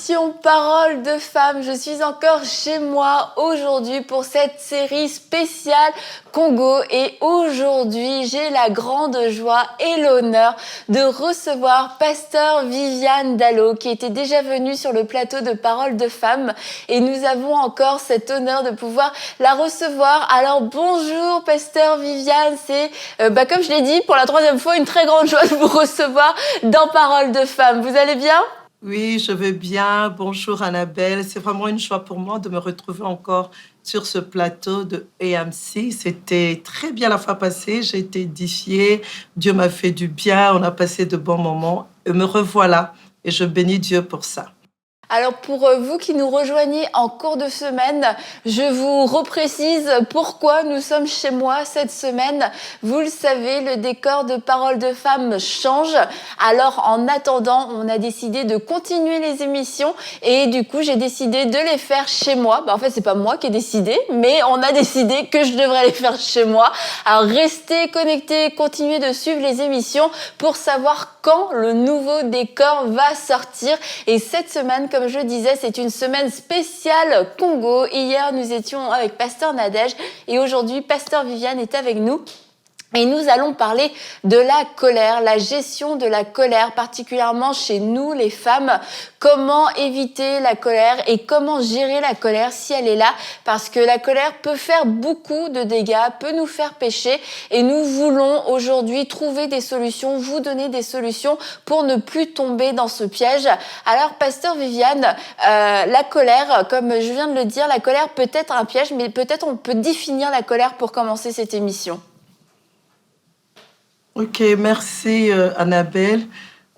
l'émission Parole de Femme. Je suis encore chez moi aujourd'hui pour cette série spéciale Congo et aujourd'hui j'ai la grande joie et l'honneur de recevoir Pasteur Viviane Dallo qui était déjà venue sur le plateau de Parole de Femme et nous avons encore cet honneur de pouvoir la recevoir. Alors bonjour Pasteur Viviane, c'est comme je l'ai dit pour la troisième fois une très grande joie de vous recevoir dans Parole de Femme. Vous allez bien ? Oui, je vais bien. Bonjour Annabelle. C'est vraiment une joie pour moi de me retrouver encore sur ce plateau de AMC. C'était très bien la fois passée. J'ai été édifiée. Dieu m'a fait du bien. On a passé de bons moments. Et me revoilà. Et je bénis Dieu pour ça. Alors pour vous qui nous rejoignez en cours de semaine, je vous reprécise pourquoi nous sommes chez moi cette semaine. Vous le savez, le décor de Parole de Femme change. Alors en attendant, on a décidé de continuer les émissions et du coup j'ai décidé de les faire chez moi. En fait c'est pas moi qui ai décidé, mais on a décidé que je devrais les faire chez moi. Alors restez connectés, continuez de suivre les émissions pour savoir quand le nouveau décor va sortir. Et cette semaine, comme je le disais, c'est une semaine spéciale Congo. Hier, nous étions avec Pasteur Nadège et aujourd'hui, Pasteur Viviane est avec nous. Et nous allons parler de la colère, la gestion de la colère, particulièrement chez nous les femmes. Comment éviter la colère et comment gérer la colère si elle est là, parce que la colère peut faire beaucoup de dégâts, peut nous faire pécher et nous voulons aujourd'hui trouver des solutions, vous donner des solutions pour ne plus tomber dans ce piège. Alors Pasteur Viviane, la colère, comme je viens de le dire, la colère peut être un piège, mais peut-être on peut définir la colère pour commencer cette émission. Ok, merci Annabelle.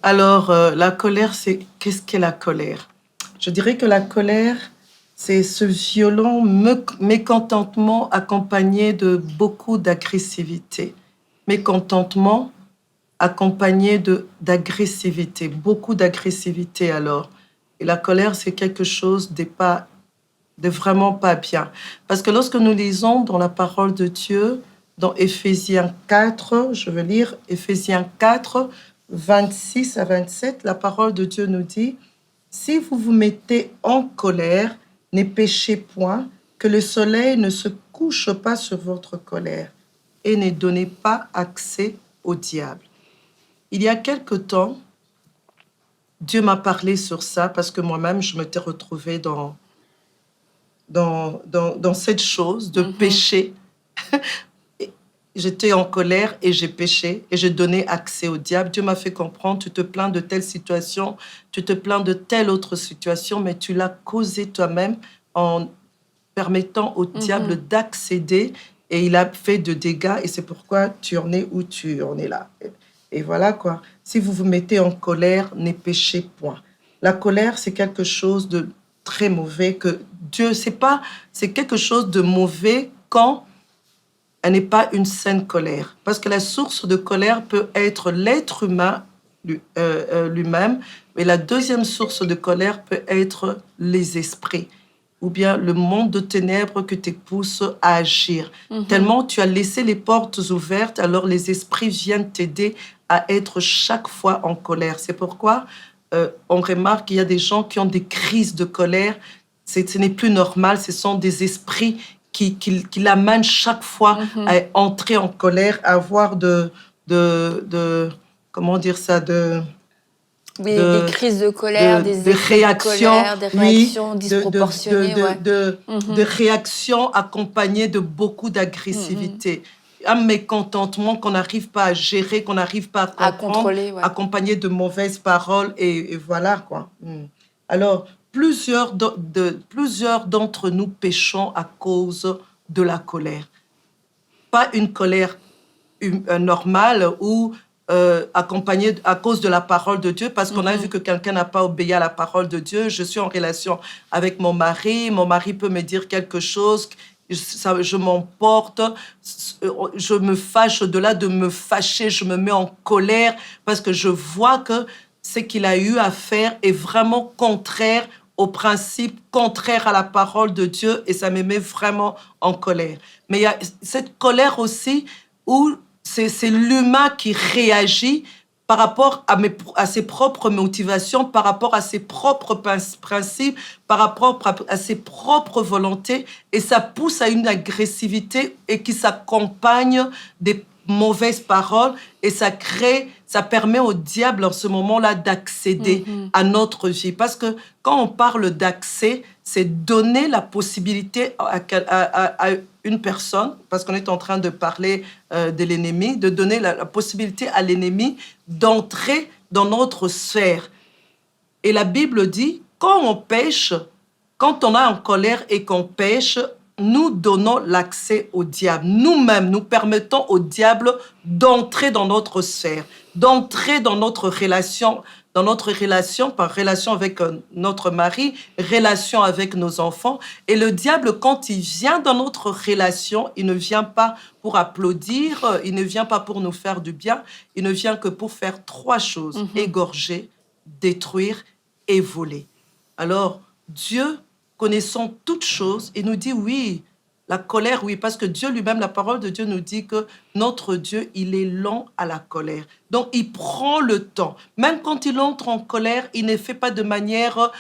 Alors, la colère, qu'est-ce qu'est la colère? Je dirais que la colère, c'est ce violent mécontentement accompagné de beaucoup d'agressivité. Mécontentement accompagné d'agressivité, beaucoup d'agressivité alors. Et la colère, c'est quelque chose de vraiment pas bien. Parce que lorsque nous lisons dans la parole de Dieu, dans Éphésiens 4, je veux lire Éphésiens 4, 26 à 27, la parole de Dieu nous dit « Si vous vous mettez en colère, ne péchez point, que le soleil ne se couche pas sur votre colère, et ne donnez pas accès au diable. » Il y a quelque temps, Dieu m'a parlé sur ça parce que moi-même, je m'étais retrouvée dans cette chose de péché. J'étais en colère et j'ai péché et j'ai donné accès au diable. Dieu m'a fait comprendre, tu te plains de telle situation, tu te plains de telle autre situation, mais tu l'as causé toi-même en permettant au diable d'accéder et il a fait de dégâts et c'est pourquoi tu en es où tu en es là. Et voilà quoi. Si vous vous mettez en colère, ne péchez point. La colère, c'est quelque chose de très mauvais que Dieu, c'est quelque chose de mauvais quand elle n'est pas une saine colère. Parce que la source de colère peut être l'être humain lui-même, mais la deuxième source de colère peut être les esprits ou bien le monde de ténèbres que te pousse à agir. Tellement tu as laissé les portes ouvertes, alors les esprits viennent t'aider à être chaque fois en colère. C'est pourquoi on remarque qu'il y a des gens qui ont des crises de colère. Ce n'est plus normal, ce sont des esprits qui l'amènent chaque fois à entrer en colère, à avoir comment dire ça, des crises de colère, des réactions, de colère, des réactions disproportionnées. De réactions accompagnées de beaucoup d'agressivité. Un mécontentement qu'on n'arrive pas à gérer, qu'on n'arrive pas à contrôler, accompagné de mauvaises paroles, et voilà quoi. Alors, plusieurs d'entre nous péchons à cause de la colère. Pas une colère normale ou accompagnée à cause de la parole de Dieu, parce qu'on a vu que quelqu'un n'a pas obéi à la parole de Dieu. Je suis en relation avec mon mari peut me dire quelque chose, je m'emporte, je me fâche, au-delà de me fâcher, je me mets en colère parce que je vois que ce qu'il a eu à faire est vraiment contraire au principe, contraire à la parole de Dieu, et ça me met vraiment en colère. Mais il y a cette colère aussi où c'est l'humain qui réagit par rapport à ses propres motivations, par rapport à ses propres principes, par rapport à ses propres volontés, et ça pousse à une agressivité et qui s'accompagne des mauvaises paroles, et ça permet au diable en ce moment-là d'accéder à notre vie. Parce que quand on parle d'accès, c'est donner la possibilité à une personne, parce qu'on est en train de parler de l'ennemi, de donner la possibilité à l'ennemi d'entrer dans notre sphère. Et la Bible dit, quand on pêche, quand on est en colère et qu'on pêche, nous donnons l'accès au diable. Nous-mêmes, nous permettons au diable d'entrer dans notre sphère, d'entrer dans notre relation, par relation avec notre mari, relation avec nos enfants. Et le diable, quand il vient dans notre relation, il ne vient pas pour applaudir, il ne vient pas pour nous faire du bien, il ne vient que pour faire 3 choses, égorger, détruire et voler. Alors, Dieu, connaissant toutes choses, il nous dit oui, la colère, oui, parce que Dieu lui-même, la parole de Dieu nous dit que notre Dieu, il est lent à la colère. Donc, il prend le temps. Même quand il entre en colère, il ne fait pas de manière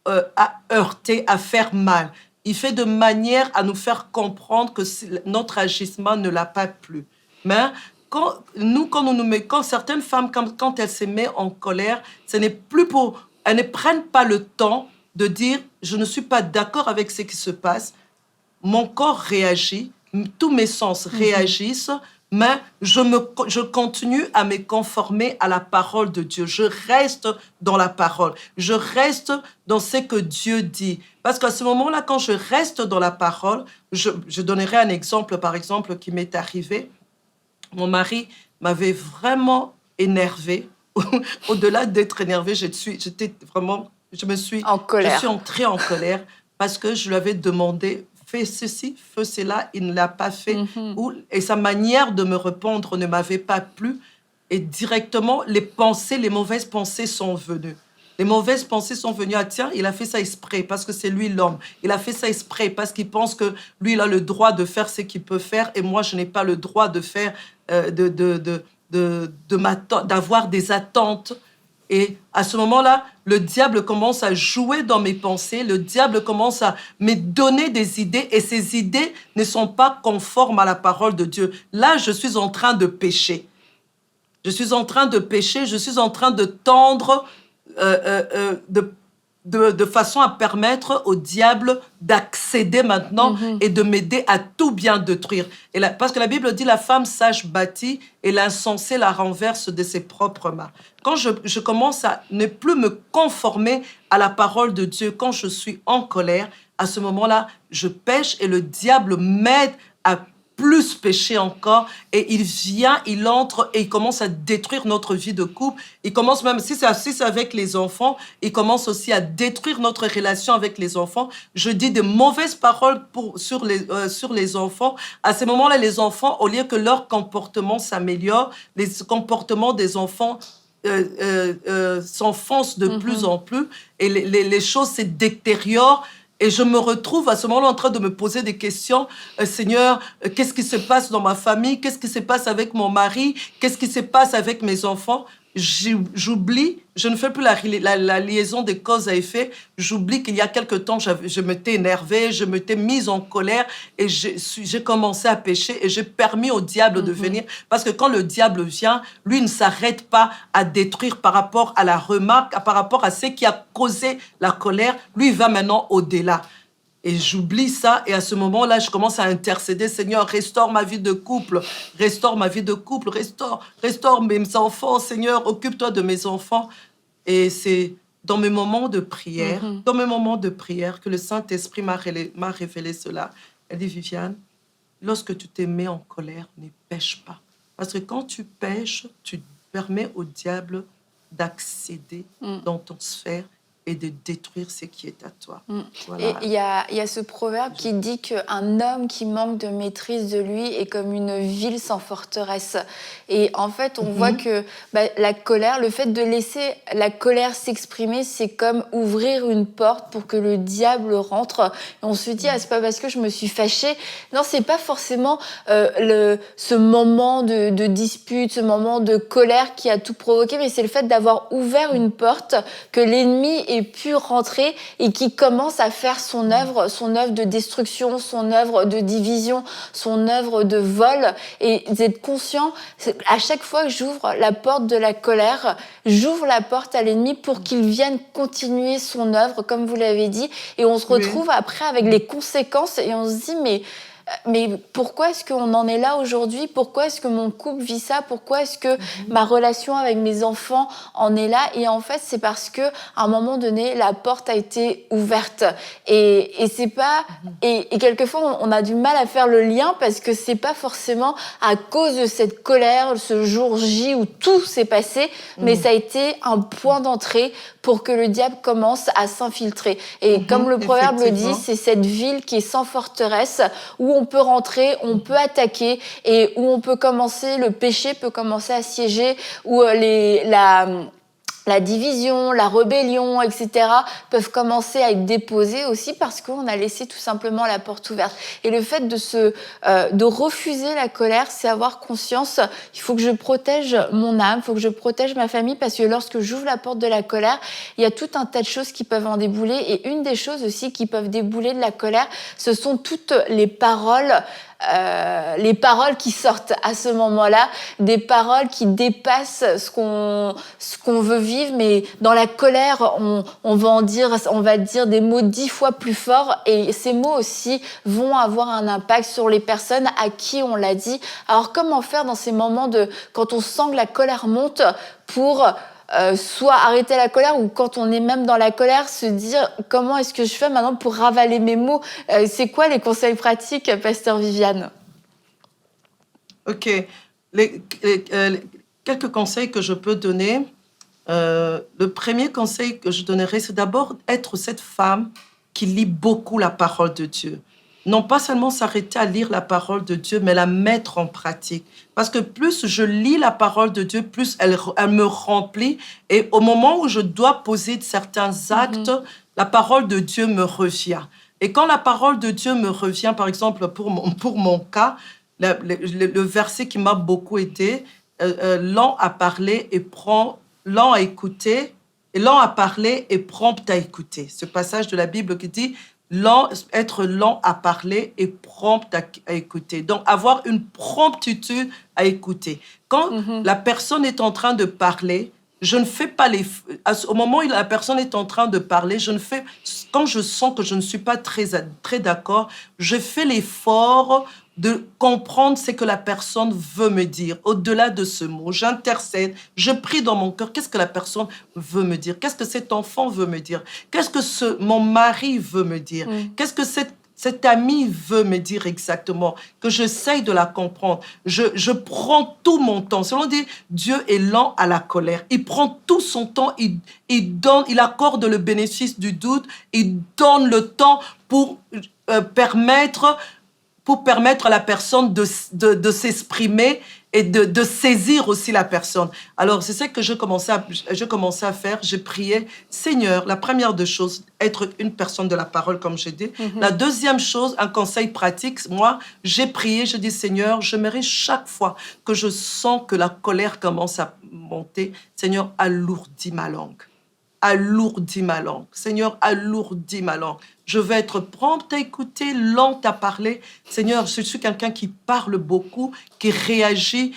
à heurter, à faire mal. Il fait de manière à nous faire comprendre que notre agissement ne l'a pas plu. Mais quand certaines femmes, quand elles se mettent en colère, ce n'est plus pour... Elles ne prennent pas le temps de dire « je ne suis pas d'accord avec ce qui se passe ». Mon corps réagit, tous mes sens réagissent, mais je continue à me conformer à la parole de Dieu. Je reste dans la parole. Je reste dans ce que Dieu dit. Parce qu'à ce moment-là, quand je reste dans la parole, je donnerai un exemple, par exemple, qui m'est arrivé. Mon mari m'avait vraiment énervée. Au-delà d'être énervée, je suis entrée en colère parce que je lui avais demandé fais ceci, fais cela, il ne l'a pas fait. Et sa manière de me répondre ne m'avait pas plu. Et directement, les mauvaises pensées sont venues. Les mauvaises pensées sont venues, ah tiens, il a fait ça exprès parce que c'est lui l'homme. Il a fait ça exprès parce qu'il pense que lui, il a le droit de faire ce qu'il peut faire et moi, je n'ai pas le droit de faire, d'avoir des attentes. Et à ce moment-là, le diable commence à jouer dans mes pensées, le diable commence à me donner des idées et ces idées ne sont pas conformes à la parole de Dieu. Là, je suis en train de pécher. Je suis en train de pécher, je suis en train de tendre de façon à permettre au diable d'accéder maintenant et de m'aider à tout bien détruire. Parce que la Bible dit la femme sage bâtit et l'insensé la renverse de ses propres mains. Quand je commence à ne plus me conformer à la parole de Dieu, quand je suis en colère, à ce moment-là, je pêche et le diable m'aide à plus pécher encore et il entre et il commence à détruire notre vie de couple. Il commence même, si c'est avec les enfants, il commence aussi à détruire notre relation avec les enfants. Je dis de mauvaises paroles sur les enfants. À ce moment-là, les enfants, au lieu que leur comportement s'améliore, les comportements des enfants s'enfoncent de plus en plus et les choses se détériorent. Et je me retrouve à ce moment-là en train de me poser des questions. Seigneur, qu'est-ce qui se passe dans ma famille? Qu'est-ce qui se passe avec mon mari? Qu'est-ce qui se passe avec mes enfants? J'oublie, je ne fais plus la liaison des causes à effet. J'oublie qu'il y a quelque temps, je m'étais énervée, je m'étais mise en colère et j'ai commencé à pécher et j'ai permis au diable de venir. Parce que quand le diable vient, lui ne s'arrête pas à détruire par rapport à la remarque, par rapport à ce qui a causé la colère. Lui, il va maintenant au-delà. Et j'oublie ça, et à ce moment-là, je commence à intercéder. Seigneur, restaure ma vie de couple, restaure ma vie de couple, restaure mes enfants. Seigneur, occupe-toi de mes enfants. Et c'est dans mes moments de prière, que le Saint-Esprit m'a révélé cela. Elle dit, Viviane, lorsque tu te mets en colère, ne pêche pas. Parce que quand tu pêches, tu permets au diable d'accéder dans ton sphère et de détruire ce qui est à toi. Voilà. Et il y a ce proverbe qui dit qu'un homme qui manque de maîtrise de lui est comme une ville sans forteresse. Et en fait, on voit que la colère, le fait de laisser la colère s'exprimer, c'est comme ouvrir une porte pour que le diable rentre. Et on se dit, c'est pas parce que je me suis fâchée. Non, c'est pas forcément ce moment de dispute, ce moment de colère qui a tout provoqué, mais c'est le fait d'avoir ouvert une porte, que l'ennemi ait pu rentrer et qui commence à faire son œuvre de destruction, son œuvre de division, son œuvre de vol. Et d'être conscient, à chaque fois que j'ouvre la porte de la colère, j'ouvre la porte à l'ennemi pour qu'il vienne continuer son œuvre, comme vous l'avez dit. Et on se retrouve après avec les conséquences et on se dit, mais pourquoi est-ce qu'on en est là aujourd'hui? Pourquoi est-ce que mon couple vit ça? Pourquoi est-ce que ma relation avec mes enfants en est là? Et en fait, c'est parce que à un moment donné, la porte a été ouverte. Et c'est pas et quelquefois on a du mal à faire le lien parce que c'est pas forcément à cause de cette colère, ce jour J où tout s'est passé, mais ça a été un point d'entrée pour que le diable commence à s'infiltrer. Et comme le proverbe le dit, c'est cette ville qui est sans forteresse où on peut rentrer, on peut attaquer et où on peut commencer, le péché peut commencer à siéger, où la division, la rébellion, etc. peuvent commencer à être déposées aussi parce qu'on a laissé tout simplement la porte ouverte. Et le fait de refuser la colère, c'est avoir conscience, il faut que je protège mon âme, il faut que je protège ma famille parce que lorsque j'ouvre la porte de la colère, il y a tout un tas de choses qui peuvent en débouler. Et une des choses aussi qui peuvent débouler de la colère, ce sont toutes les paroles qui sortent à ce moment-là, des paroles qui dépassent ce qu'on veut vivre, mais dans la colère, on va dire des mots 10 fois plus forts, et ces mots aussi vont avoir un impact sur les personnes à qui on l'a dit. Alors comment faire dans ces moments quand on sent que la colère monte pour soit arrêter la colère, ou quand on est même dans la colère, se dire comment est-ce que je fais maintenant pour ravaler mes mots? C'est quoi les conseils pratiques, Pasteur Viviane? Ok. Quelques conseils que je peux donner. Le premier conseil que je donnerais, c'est d'abord être cette femme qui lit beaucoup la parole de Dieu. Non pas seulement s'arrêter à lire la parole de Dieu, mais la mettre en pratique. Parce que plus je lis la parole de Dieu, plus elle me remplit. Et au moment où je dois poser certains actes, la parole de Dieu me revient. Et quand la parole de Dieu me revient, par exemple, pour mon cas, le verset qui m'a beaucoup aidé, lent à parler et lent à écouter, et lent à parler et prompt à écouter. Ce passage de la Bible qui dit être lent à parler et prompt à écouter. Donc, avoir une promptitude à écouter. Quand la personne est en train de parler, je ne fais pas au moment où la personne est en train de parler, quand je sens que je ne suis pas très d'accord, je fais l'effort de comprendre ce que la personne veut me dire. Au-delà de ce mot, j'intercède, je prie dans mon cœur. Qu'est-ce que la personne veut me dire? Qu'est-ce que cet enfant veut me dire? Qu'est-ce que mon mari veut me dire? Qu'est-ce que cet ami veut me dire exactement? Que j'essaye de la comprendre. Je prends tout mon temps. Selon dit, Dieu est lent à la colère. Il prend tout son temps. Il accorde le bénéfice du doute. Il donne le temps pour permettre à la personne de s'exprimer et de saisir aussi la personne. Alors, c'est ça que je commençais à faire. Je priais, Seigneur, la première des choses, être une personne de la parole, comme j'ai dit. La deuxième chose, un conseil pratique, moi, j'ai prié, je dis, Seigneur, je mérite chaque fois que je sens que la colère commence à monter, Seigneur, alourdis ma langue. Alourdis ma langue. Seigneur, alourdis ma langue. Je veux être prompte à écouter, lente à parler. Seigneur, je suis quelqu'un qui parle beaucoup, qui réagit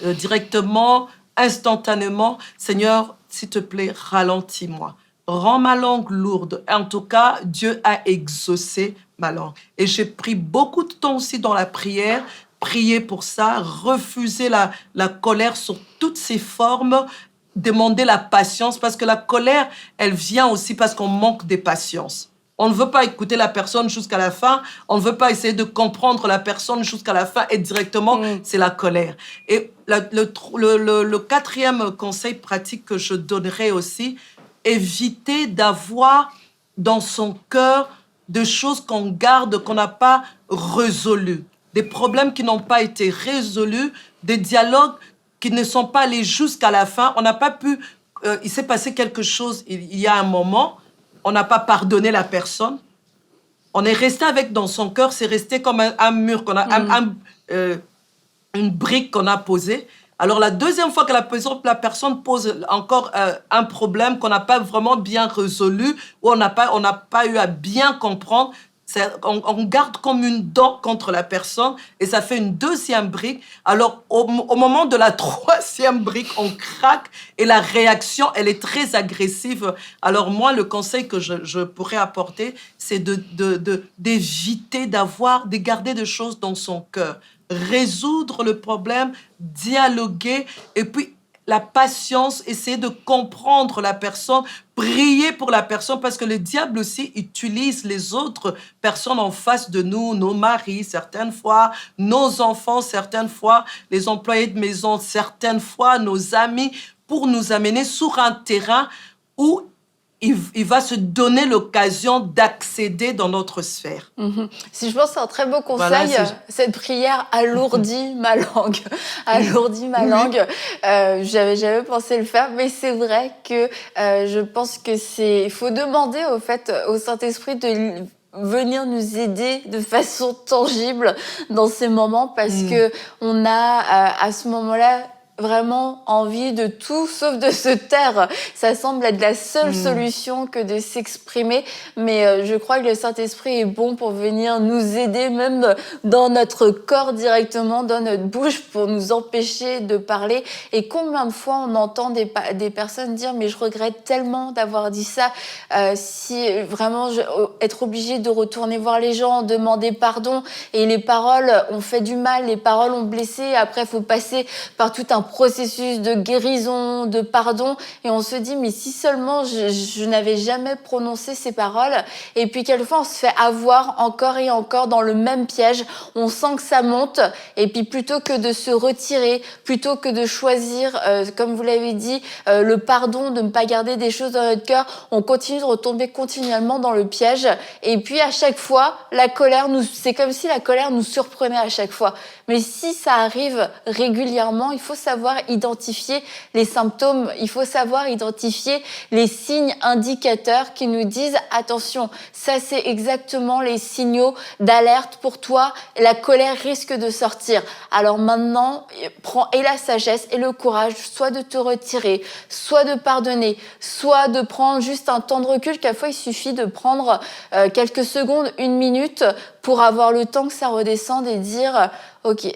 directement, instantanément. Seigneur, s'il te plaît, ralentis-moi. Rends ma langue lourde. En tout cas, Dieu a exaucé ma langue. Et j'ai pris beaucoup de temps aussi dans la prière, prier pour ça, refuser la colère sur toutes ses formes, demander la patience, parce que la colère, elle vient aussi parce qu'on manque de patience. On ne veut pas écouter la personne jusqu'à la fin. On ne veut pas essayer de comprendre la personne jusqu'à la fin et directement, c'est la colère. Et le quatrième conseil pratique que je donnerais aussi, éviter d'avoir dans son cœur des choses qu'on garde, qu'on n'a pas résolues, des problèmes qui n'ont pas été résolus, des dialogues qui ne sont pas allés jusqu'à la fin. On n'a pas pu... il s'est passé quelque chose il y a un moment, on n'a pas pardonné la personne. On est resté avec dans son cœur, c'est resté comme un mur, qu'on a, une brique qu'on a posée. Alors la deuxième fois que la personne pose encore un problème qu'on n'a pas vraiment bien résolu, ou on n'a pas eu à bien comprendre, on garde comme une dent contre la personne et ça fait une deuxième brique. Alors, au moment de la troisième brique, on craque et la réaction, elle est très agressive. Alors, moi, le conseil que je pourrais apporter, c'est d'éviter de garder des choses dans son cœur. Résoudre le problème, dialoguer et puis la patience, essayer de comprendre la personne, prier pour la personne, parce que le diable aussi utilise les autres personnes en face de nous, nos maris certaines fois, nos enfants certaines fois, les employés de maison certaines fois, nos amis, pour nous amener sur un terrain où il va se donner l'occasion d'accéder dans notre sphère. Si je pense que c'est un très beau conseil, cette prière alourdit ma langue. Alourdit ma langue. J'avais jamais pensé le faire, mais c'est vrai que je pense que il faut demander au fait au Saint-Esprit de venir nous aider de façon tangible dans ces moments, parce que on a à ce moment-là vraiment envie de tout sauf de se taire. Ça semble être la seule solution que de s'exprimer, mais je crois que le Saint-Esprit est bon pour venir nous aider, même dans notre corps directement, dans notre bouche, pour nous empêcher de parler. Et combien de fois on entend des personnes dire « mais je regrette tellement d'avoir dit ça, si vraiment être obligé de retourner voir les gens, demander pardon, et les paroles ont fait du mal, les paroles ont blessé, après il faut passer par tout un processus de guérison, de pardon, et on se dit mais si seulement je n'avais jamais prononcé ces paroles. Et puis quelquefois on se fait avoir encore et encore dans le même piège, on sent que ça monte, et puis plutôt que de se retirer, plutôt que de choisir, comme vous l'avez dit, le pardon, de ne pas garder des choses dans notre cœur, on continue de retomber continuellement dans le piège. Et puis à chaque fois, c'est comme si la colère nous surprenait à chaque fois. Mais si ça arrive régulièrement, il faut savoir identifier les symptômes, il faut savoir identifier les signes indicateurs qui nous disent « attention, ça c'est exactement les signaux d'alerte pour toi, la colère risque de sortir ». Alors maintenant, prends et la sagesse et le courage, soit de te retirer, soit de pardonner, soit de prendre juste un temps de recul. Quelquefois, il suffit de prendre quelques secondes, 1 minute, pour avoir le temps que ça redescende et dire « ok,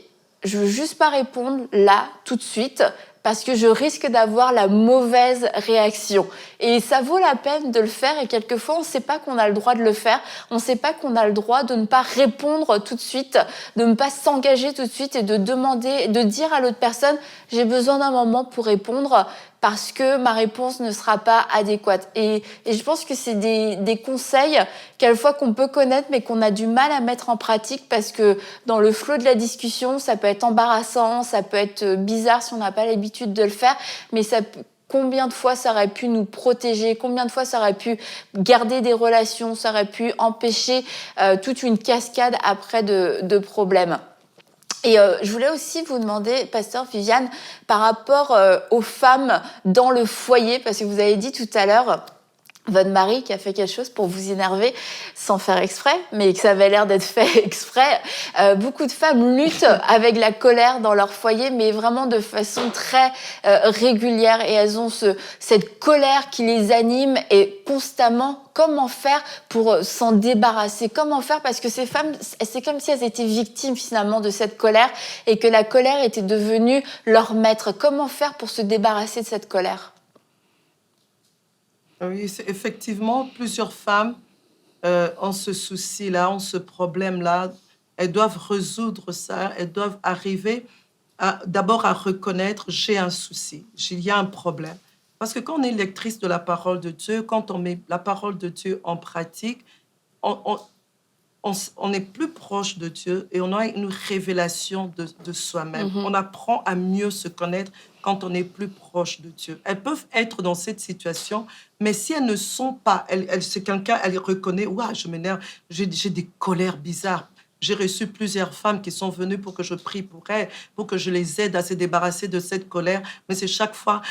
je veux juste pas répondre là, tout de suite, parce que je risque d'avoir la mauvaise réaction. » Et ça vaut la peine de le faire, et quelquefois, on ne sait pas qu'on a le droit de le faire, on ne sait pas qu'on a le droit de ne pas répondre tout de suite, de ne pas s'engager tout de suite et de demander, de dire à l'autre personne « j'ai besoin d'un moment pour répondre », parce que ma réponse ne sera pas adéquate. Et je pense que c'est des conseils, quelquefois, qu'on peut connaître, mais qu'on a du mal à mettre en pratique, parce que dans le flot de la discussion, ça peut être embarrassant, ça peut être bizarre si on n'a pas l'habitude de le faire, mais combien de fois ça aurait pu nous protéger, combien de fois ça aurait pu garder des relations, ça aurait pu empêcher toute une cascade après de problèmes. Et je voulais aussi vous demander, Pasteur Viviane, par rapport aux femmes dans le foyer, parce que vous avez dit tout à l'heure, votre mari qui a fait quelque chose pour vous énerver sans faire exprès, mais que ça avait l'air d'être fait exprès. Beaucoup de femmes luttent avec la colère dans leur foyer, mais vraiment de façon très régulière, et elles ont cette colère qui les anime, et constamment, comment faire pour s'en débarrasser? Comment faire? Parce que ces femmes, c'est comme si elles étaient victimes finalement de cette colère, et que la colère était devenue leur maître. Comment faire pour se débarrasser de cette colère? Oui, effectivement, plusieurs femmes ont ce souci-là, ont ce problème-là. Elles doivent résoudre ça, elles doivent arriver d'abord à reconnaître « j'ai un souci, il y a un problème ». Parce que quand on est lectrice de la parole de Dieu, quand on met la parole de Dieu en pratique, on, on est plus proche de Dieu et on a une révélation de soi-même. On apprend à mieux se connaître quand on est plus proche de Dieu. Elles peuvent être dans cette situation, mais si elles ne sont pas, c'est quelqu'un, elle reconnaît, ouah, je m'énerve, j'ai des colères bizarres. J'ai reçu plusieurs femmes qui sont venues pour que je prie pour elles, pour que je les aide à se débarrasser de cette colère. Mais c'est chaque fois,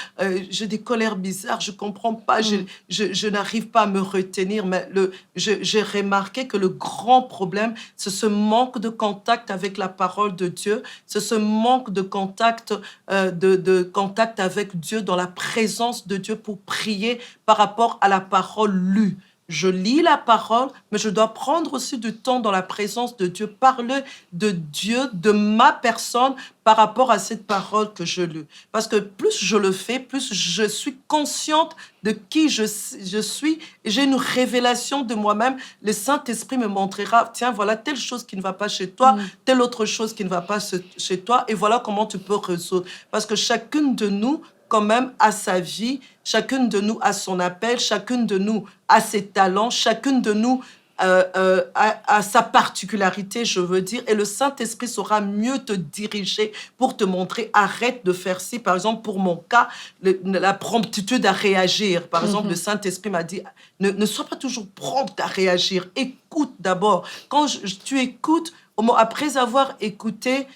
j'ai des colères bizarres, je comprends pas, je n'arrive pas à me retenir. Mais j'ai remarqué que le grand problème, c'est ce manque de contact avec la parole de Dieu, c'est ce manque de contact, de contact avec Dieu, dans la présence de Dieu pour prier par rapport à la parole lue. Je lis la parole, mais je dois prendre aussi du temps dans la présence de Dieu, parler de Dieu, de ma personne par rapport à cette parole que je lis. Parce que plus je le fais, plus je suis consciente de qui je suis et j'ai une révélation de moi-même. Le Saint-Esprit me montrera, tiens, voilà telle chose qui ne va pas chez toi, telle autre chose qui ne va pas chez toi et voilà comment tu peux résoudre. Parce que chacune de nous, quand même, a sa vie, chacune de nous a son appel, chacune de nous a ses talents, chacune de nous a sa particularité, je veux dire, et le Saint-Esprit saura mieux te diriger pour te montrer, arrête de faire ci. Par exemple, pour mon cas, la promptitude à réagir. Par exemple, le Saint-Esprit m'a dit, ne sois pas toujours prompte à réagir, écoute d'abord. Quand tu écoutes, après avoir écouté,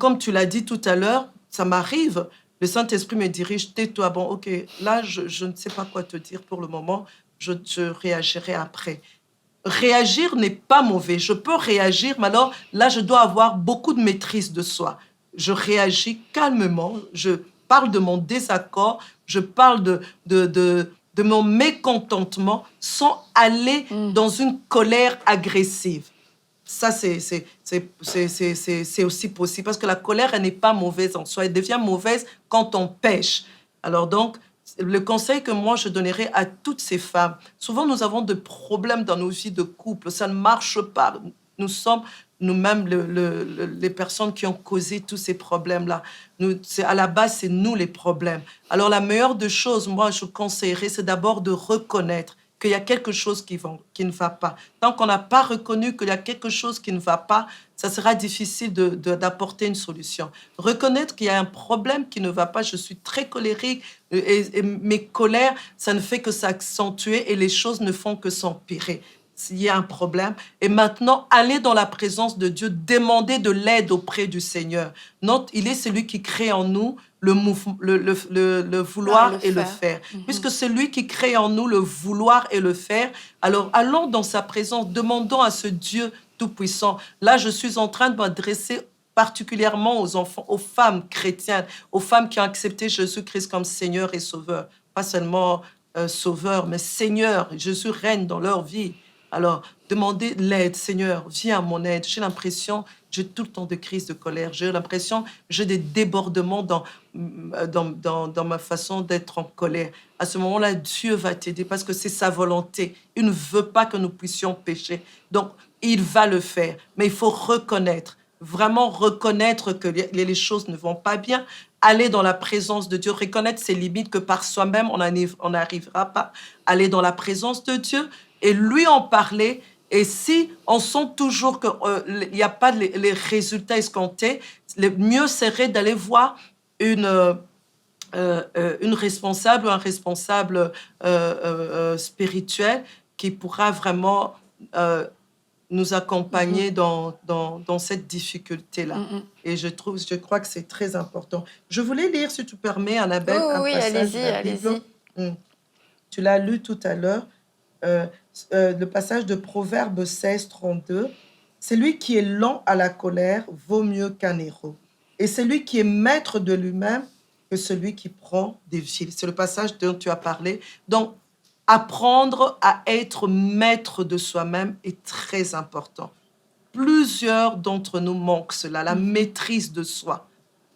comme tu l'as dit tout à l'heure, ça m'arrive. Le Saint-Esprit me dirige, tais-toi, bon, ok, là, je ne sais pas quoi te dire pour le moment, je réagirai après. Réagir n'est pas mauvais, je peux réagir, mais alors là, je dois avoir beaucoup de maîtrise de soi. Je réagis calmement, je parle de mon désaccord, je parle de mon mécontentement sans aller dans une colère agressive. Ça, c'est aussi possible parce que la colère, elle n'est pas mauvaise en soi. Elle devient mauvaise quand on pêche. Alors donc, le conseil que moi, je donnerais à toutes ces femmes, souvent nous avons des problèmes dans nos vies de couple, ça ne marche pas. Nous sommes nous-mêmes les personnes qui ont causé tous ces problèmes-là. À la base, c'est nous les problèmes. Alors la meilleure des choses, moi, je conseillerais, c'est d'abord de reconnaître qu'il y a quelque chose qui ne va pas. Tant qu'on n'a pas reconnu qu'il y a quelque chose qui ne va pas, ça sera difficile d'apporter une solution. Reconnaître qu'il y a un problème qui ne va pas, je suis très colérique et mes colères, ça ne fait que s'accentuer et les choses ne font que s'empirer. S'il y a un problème, et maintenant, aller dans la présence de Dieu, demander de l'aide auprès du Seigneur. Il est celui qui crée en nous le vouloir et le faire. Puisque c'est lui qui crée en nous le vouloir et le faire, alors allons dans sa présence, demandons à ce Dieu tout-puissant. Là, je suis en train de m'adresser particulièrement aux enfants, aux femmes chrétiennes, aux femmes qui ont accepté Jésus-Christ comme Seigneur et Sauveur. Pas seulement Sauveur, mais Seigneur. Jésus règne dans leur vie. Alors, demandez l'aide, Seigneur, viens à mon aide. J'ai l'impression, j'ai tout le temps de crises de colère. J'ai l'impression, j'ai des débordements dans ma façon d'être en colère. À ce moment-là, Dieu va t'aider parce que c'est sa volonté. Il ne veut pas que nous puissions pécher. Donc, il va le faire. Mais il faut reconnaître, vraiment reconnaître que les choses ne vont pas bien, aller dans la présence de Dieu, reconnaître ses limites, que par soi-même, on n'arrivera pas. Aller dans la présence de Dieu et lui en parler. Et si on sent toujours qu'il n'y a pas les résultats escomptés, le mieux serait d'aller voir une responsable ou un responsable spirituel qui pourra vraiment nous accompagner dans cette difficulté-là. Et je crois que c'est très important. Je voulais lire, si tu permets, Annabelle, un passage de la Bible. Tu l'as lu tout à l'heure. Le passage de Proverbe 16, 32. Celui qui est lent à la colère vaut mieux qu'un héros. Et celui qui est maître de lui-même que celui qui prend des fils. C'est le passage dont tu as parlé. Donc, apprendre à être maître de soi-même est très important. Plusieurs d'entre nous manquent cela, la maîtrise de soi.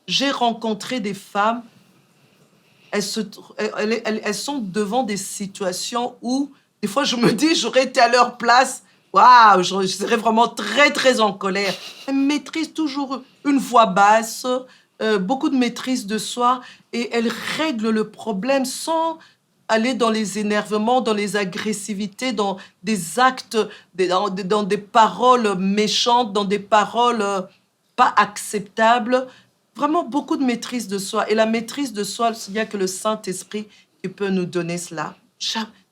J'ai rencontré des femmes, elles sont devant des situations où des fois, je me dis, j'aurais été à leur place, waouh, je serais vraiment très, très en colère. Elles maîtrisent toujours une voix basse, beaucoup de maîtrise de soi, et elles règlent le problème sans aller dans les énervements, dans les agressivités, dans des actes, dans des paroles méchantes, dans des paroles pas acceptables. Vraiment beaucoup de maîtrise de soi. Et la maîtrise de soi, il n'y a que le Saint-Esprit qui peut nous donner cela.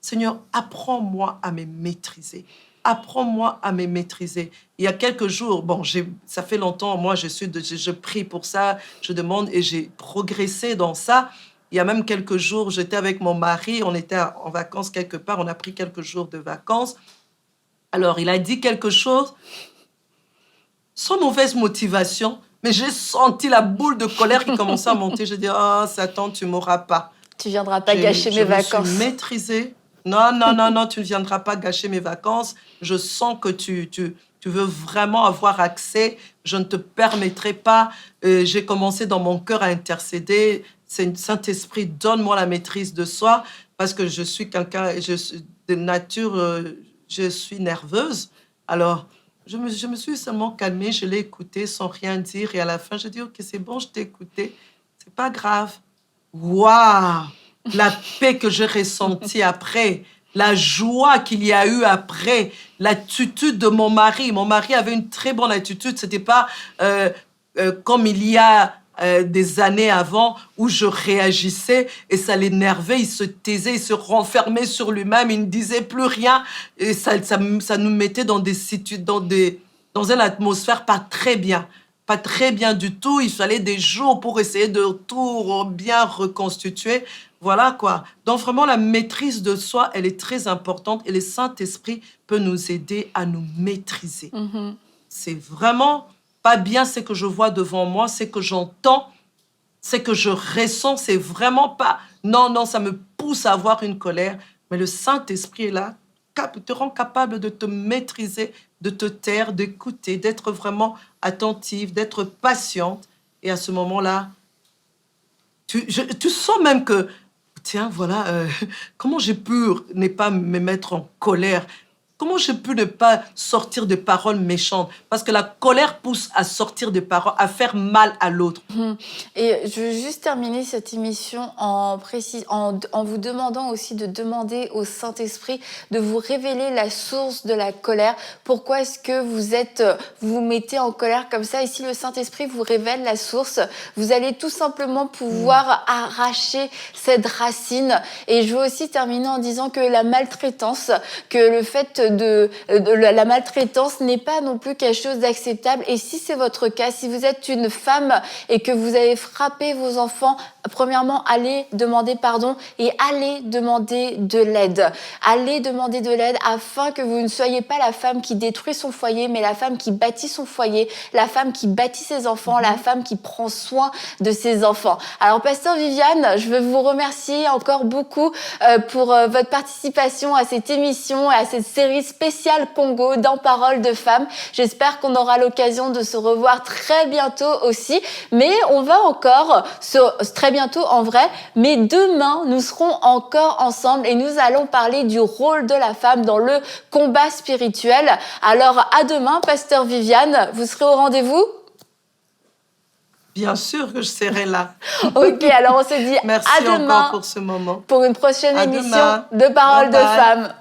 Seigneur, apprends-moi à me maîtriser. Apprends-moi à me maîtriser. Il y a quelques jours, bon, ça fait longtemps, moi, je prie pour ça, je demande et j'ai progressé dans ça. Il y a même quelques jours, j'étais avec mon mari, on était en vacances quelque part, on a pris quelques jours de vacances. Alors, il a dit quelque chose sans mauvaise motivation, mais j'ai senti la boule de colère qui commençait à monter. J'ai dit, oh, Satan, tu m'auras pas. Tu viendras pas gâcher mes vacances. Je me suis maîtrisée. Non, non, non, non, tu ne viendras pas gâcher mes vacances. Je sens que tu veux vraiment avoir accès. Je ne te permettrai pas. J'ai commencé dans mon cœur à intercéder. Saint-Esprit, donne-moi la maîtrise de soi parce que je suis quelqu'un, de nature, je suis nerveuse. Alors, je me suis seulement calmée, je l'ai écouté sans rien dire. Et à la fin, j'ai dit, OK, c'est bon, je t'ai écouté. C'est pas grave. Waouh! La paix que j'ai ressentie après, la joie qu'il y a eu après, l'attitude de mon mari. Mon mari avait une très bonne attitude. C'était pas comme il y a des années avant où je réagissais et ça l'énervait, il se taisait, il se renfermait sur lui-même, il ne disait plus rien et ça nous mettait dans dans une atmosphère pas très bien du tout. Il fallait des jours pour essayer de tout bien reconstituer. Voilà quoi. Donc vraiment, la maîtrise de soi, elle est très importante et le Saint-Esprit peut nous aider à nous maîtriser. C'est vraiment pas bien ce que je vois devant moi, ce que j'entends, ce que je ressens. C'est vraiment pas... Non, non, ça me pousse à avoir une colère. Mais le Saint-Esprit est là, te rend capable de te maîtriser, de te taire, d'écouter, d'être vraiment attentive, d'être patiente. Et à ce moment-là, tu sens même que, tiens, voilà, comment j'ai pu ne pas me mettre en colère? Comment j'ai pu ne pas sortir de paroles méchantes? Parce que la colère pousse à sortir de paroles, à faire mal à l'autre. Et je veux juste terminer cette émission en vous demandant aussi de demander au Saint-Esprit de vous révéler la source de la colère. Pourquoi est-ce que vous vous mettez en colère comme ça? Et si le Saint-Esprit vous révèle la source, vous allez tout simplement pouvoir arracher cette racine. Et je veux aussi terminer en disant que la maltraitance, la maltraitance n'est pas non plus quelque chose d'acceptable. Et si c'est votre cas, si vous êtes une femme et que vous avez frappé vos enfants, premièrement, allez demander pardon et allez demander de l'aide. Allez demander de l'aide afin que vous ne soyez pas la femme qui détruit son foyer, mais la femme qui bâtit son foyer, la femme qui bâtit ses enfants, la femme qui prend soin de ses enfants. Alors, Pasteur Viviane, je veux vous remercier encore beaucoup pour votre participation à cette émission et à cette série spéciale Congo dans Paroles de Femmes. J'espère qu'on aura l'occasion de se revoir très bientôt aussi. Mais on va encore, très bientôt en vrai, mais demain, nous serons encore ensemble et nous allons parler du rôle de la femme dans le combat spirituel. Alors, à demain, Pasteur Viviane, vous serez au rendez-vous? Bien sûr que je serai là. Ok, alors on se dit Merci à demain encore pour ce moment. pour une prochaine À émission demain. de Paroles Bye bye. de Femmes.